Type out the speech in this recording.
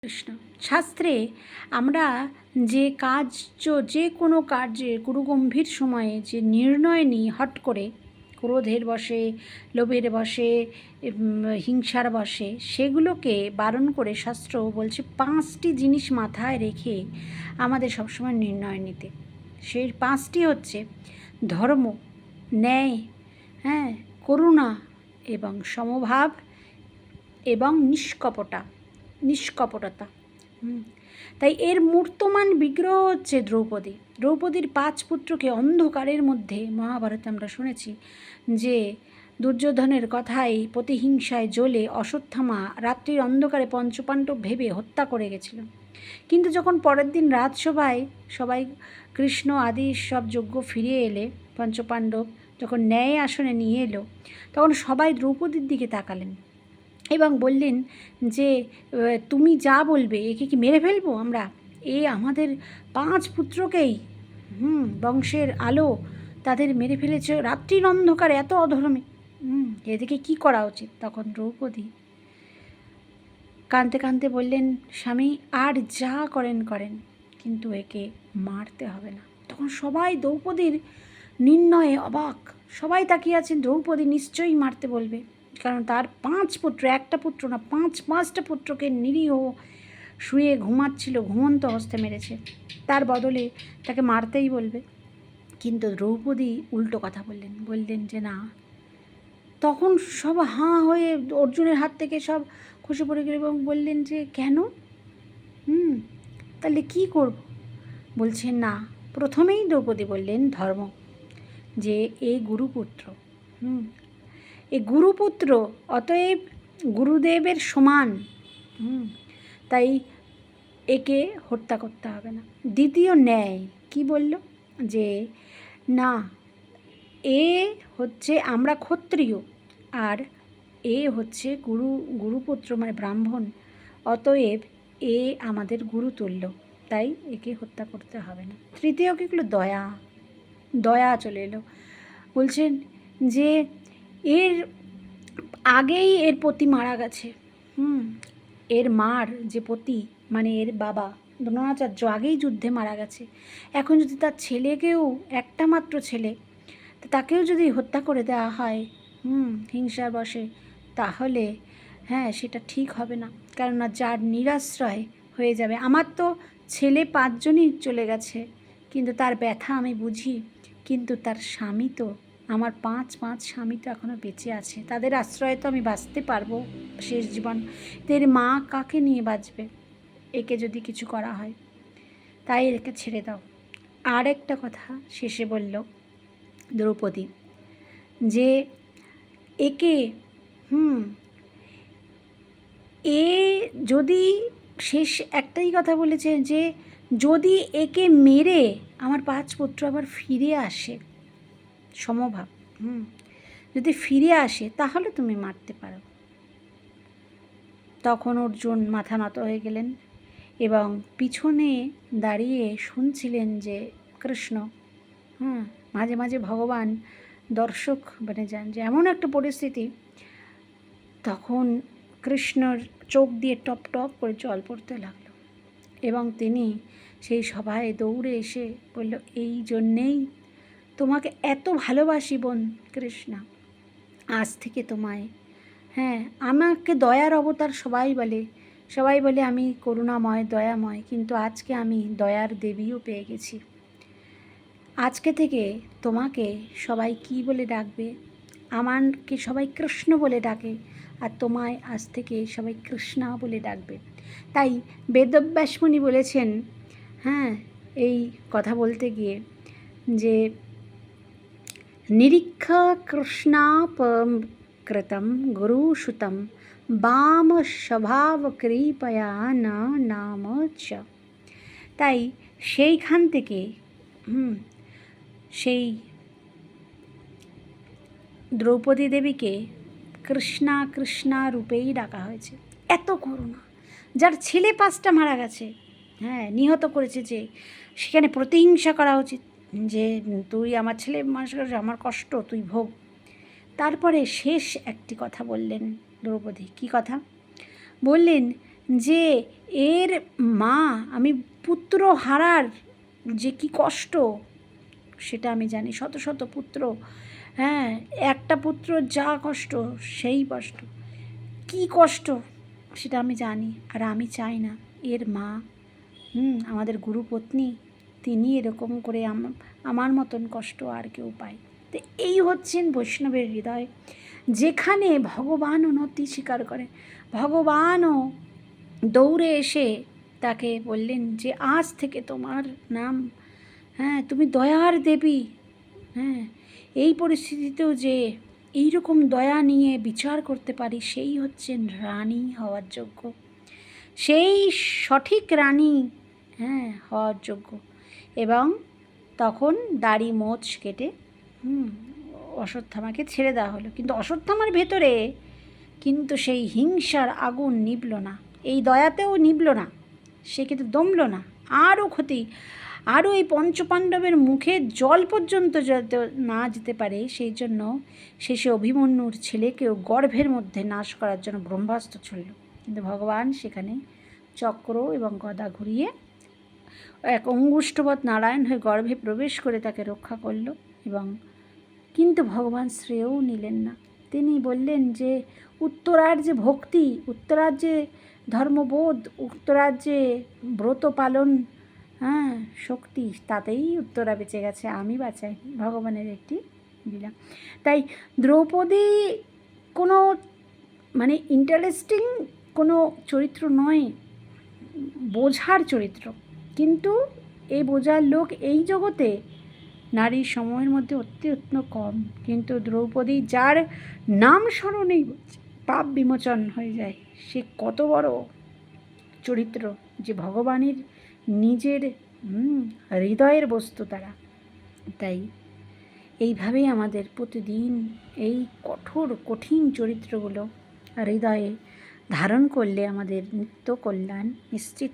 কৃষ্ণ। শাস্ত্রে আমরা যে যে কোনো কার্যে গুরুগম্ভীর সময়ে যে নির্ণয় নিই হট করে, ক্রোধের বশে, লোভের বশে, হিংসার বশে, সেগুলোকে বারণ করে শাস্ত্র বলছে 5টি জিনিস মাথায় রেখে আমাদের সবসময় নির্ণয় নিতে। সেই 5টি হচ্ছে ধর্ম, ন্যায়, হ্যাঁ, করুণা এবং সমভাব এবং নিষ্কপটতা। তাই এর মূর্তমান বিগ্রহ হচ্ছে দ্রৌপদী। দ্রৌপদীর 5 পুত্রকে অন্ধকারের মধ্যে, মহাভারতে আমরা শুনেছি যে দুর্যোধনের কথায় প্রতিহিংসায় জ্বলে অশ্বত্থামা রাত্রির অন্ধকারে পঞ্চপাণ্ডব ভেবে হত্যা করে গেছিল। কিন্তু যখন পরের দিন রাজসভায় সবাই কৃষ্ণ আদি সব যজ্ঞ ফিরিয়ে এলে, পঞ্চপাণ্ডব যখন ন্যায় আসনে নিয়ে এলো, তখন সবাই দ্রৌপদীর দিকে তাকালেন এবং বললেন যে তুমি যা বলবে, একে কি মেরে ফেলবো আমরা? এ আমাদের 5 পুত্রকেই বংশের আলো তাদের মেরে ফেলেছে রাত্রির অন্ধকারে, এত অধর্মে। এদিকে কি করা উচিত? তখন দ্রৌপদী কাঁদতে কাঁদতে বললেন, স্বামী আর যা করেন করেন, কিন্তু একে মারতে হবে না। তখন সবাই দ্রৌপদীর নির্ণয়ে অবাক, সবাই তাকিয়ে আছেন, দ্রৌপদী নিশ্চয়ই মারতে বলবে, কারণ তার 5 পুত্র, একটা পুত্র না, 5টা পুত্রকে নিরীহ শুয়ে ঘুমাচ্ছিল, ঘুমন্ত হস্তে মেরেছে, তার বদলে তাকে মারতেই বলবে। কিন্তু দ্রৌপদী উল্টো কথা বললেন যে না। তখন সব হাঁ হয়ে অর্জুনের হাত থেকে সব খসে পড়ে গেল এবং বললেন যে কেন? তাহলে কি করব? বলছেন না, প্রথমেই দ্রৌপদী বললেন ধর্ম, যে এই গুরুপুত্র, এই গুরুপুত্র, অতএব গুরুদেবের সমান, তাই একে হত্যা করতে হবে না। দ্বিতীয় ন্যায়, কি বলল? যে না, এ হচ্ছে, আমরা ক্ষত্রিয় আর এ হচ্ছে গুরুপুত্র মানে ব্রাহ্মণ, অতএব এ আমাদের গুরুতুল্য, তাই একে হত্যা করতে হবে না। তৃতীয় কী হলো? দয়া চলে এলো। বলছেন যে এর আগেই এর পতি মারা গেছে, এর মার যে পতি মানে এর বাবা দ্রোণাচার্য আগেই যুদ্ধে মারা গেছে। এখন যদি তার ছেলেকেও, একটা মাত্র ছেলে, তাকেও যদি হত্যা করে দেওয়া হয় হিংসার বশে, তাহলে সেটা ঠিক হবে না। কেননা যার নিরাশ্রয় হয়ে যাবে, আমার তো ছেলে 5 জনই চলে গেছে, কিন্তু তার ব্যথা আমি বুঝি, কিন্তু তার স্বামী তো, আমার 5 স্বামী তো এখনও বেঁচে আছে, তাদের আশ্রয়ে তো আমি বাঁচতে পারবো শেষ জীবন। এর মা কাকে নিয়ে বাঁচবে একে যদি কিছু করা হয়? তাই একে ছেড়ে দাও। আর একটা কথা শেষে বলল দ্রৌপদী, যে একে এ যদি, শেষ একটাই কথা বলেছে, যে যদি একে মেরে আমার 5 পুত্র আবার ফিরে আসে, সমভাব, যদি ফিরে আসে তাহলে তুমি মারতে পারো। তখন অর্জুন মাথা নত হয়ে গেলেন এবং পিছনে দাঁড়িয়ে শুনছিলেন যে কৃষ্ণ, মাঝে মাঝে ভগবান দর্শক বনে যান, যে এমন একটা পরিস্থিতি, তখন কৃষ্ণর চোখ দিয়ে টপ টপ করে জল পড়তে লাগলো এবং তিনি সেই সভায় দৌড়ে এসে বলল, এই জন্যেই তোমাকে এত ভালোবাসি বোন কৃষ্ণা, আজ থেকে তোমায়, আমাকে দয়ার অবতার সবাই বলে আমি করুণাময়, দয়াময়, কিন্তু আজকে আমি দয়ার দেবীও পেয়ে গেছি। আজকে থেকে তোমাকে সবাই কি বলে ডাকবে? আমাকে সবাই কৃষ্ণ বলে ডাকে, আর তোমায় আজ থেকে সবাই কৃষ্ণা বলে ডাকবে। তাই বেদব্যাস মুনি বলেছেন, এই কথা বলতে গিয়ে, যে নিরীক্ষা কৃষ্ণাপকৃতম গুরুসুতম বাম স্বভাব কৃপয়া না নাম চ। তাই সেইখান থেকে সেই দ্রৌপদী দেবীকে কৃষ্ণা রূপেই ডাকা হয়েছে। এত করুণা, যার ছেলে 5টা মারা গেছে, নিহত করেছে, যে সেখানে প্রতিহিংসা করা উচিত, যে তুই আমার ছেলে মানুষ করেছিস, আমার কষ্ট তুই ভোগ। তারপরে শেষ একটি কথা বললেন দ্রৌপদী। কি কথা বললেন? যে এর মা, আমি পুত্র হারার যে কি কষ্ট সেটা আমি জানি। শত শত পুত্র, হ্যাঁ, একটা পুত্র যা কষ্ট সেই কষ্ট, কি কষ্ট সেটা আমি জানি। আর আমি চাই না এর মা, আমাদের গুরুপত্নী, তিনি এরকম করে আমার মতন কষ্ট আর কেউ পায়। তো এই হচ্ছেন বৈষ্ণবের হৃদয়, যেখানে ভগবান উন্নতি স্বীকার করে। ভগবানও দৌড়ে এসে তাকে বললেন যে আজ থেকে তোমার নাম, হ্যাঁ, তুমি দয়ার দেবী। হ্যাঁ, এই পরিস্থিতিতেও যে এইরকম দয়া নিয়ে বিচার করতে পারি, সেই হচ্ছেন রানী হওয়ার যোগ্য, সেই সঠিক রানী, হ্যাঁ, হওয়ার যোগ্য। এবং তখন দাড়ি মোচ কেটে অশ্বত্থামাকে ছেড়ে দেওয়া হলো। কিন্তু অশ্বত্থামার ভেতরে কিন্তু সেই হিংসার আগুন নিভল না, এই দয়াতেও নিভল না, সে কিন্তু দমল না, আরও ক্ষতি, আরও এই পঞ্চপাণ্ডবের মুখে জল পর্যন্ত যাতে না যেতে পারে, সেই জন্য শেষে অভিমন্যুর ছেলেকেও গর্ভের মধ্যে নাশ করার জন্য ব্রহ্মাস্ত্র ছুড়ল। কিন্তু ভগবান সেখানে চক্র এবং গদা ঘুরিয়ে এক অঙ্গুষ্ঠবৎ নারায়ণ হয়ে গর্ভে প্রবেশ করে তাকে রক্ষা করল। এবং কিন্তু ভগবান শ্রেয়ও নিলেন না। তিনি বললেন যে উত্তরার যে ভক্তি, উত্তরার যে ধর্মবোধ, উত্তরার যে ব্রত পালন, হ্যাঁ, শক্তি, তাতেই উত্তরা বেঁচে গেছে, আমি বাঁচাই। ভগবানের একটি লীলা। তাই দ্রৌপদী কোনো মানে ইন্টারেস্টিং কোনো চরিত্র নয়, বোঝার চরিত্র। কিন্তু এই বোঝার লোক এই জগতে নারীর সময়ের মধ্যে অত্যন্ত কম। কিন্তু দ্রৌপদী, যার নাম স্মরণেই পাপ বিমোচন হয়ে যায়, সে কত বড় চরিত্র, যে ভগবানের নিজের হৃদয়ের বস্তু তারা। তাই এইভাবেই আমাদের প্রতিদিন এই কঠিন চরিত্রগুলো হৃদয়ে ধারণ করলে আমাদের নিত্য কল্যাণ নিশ্চিত।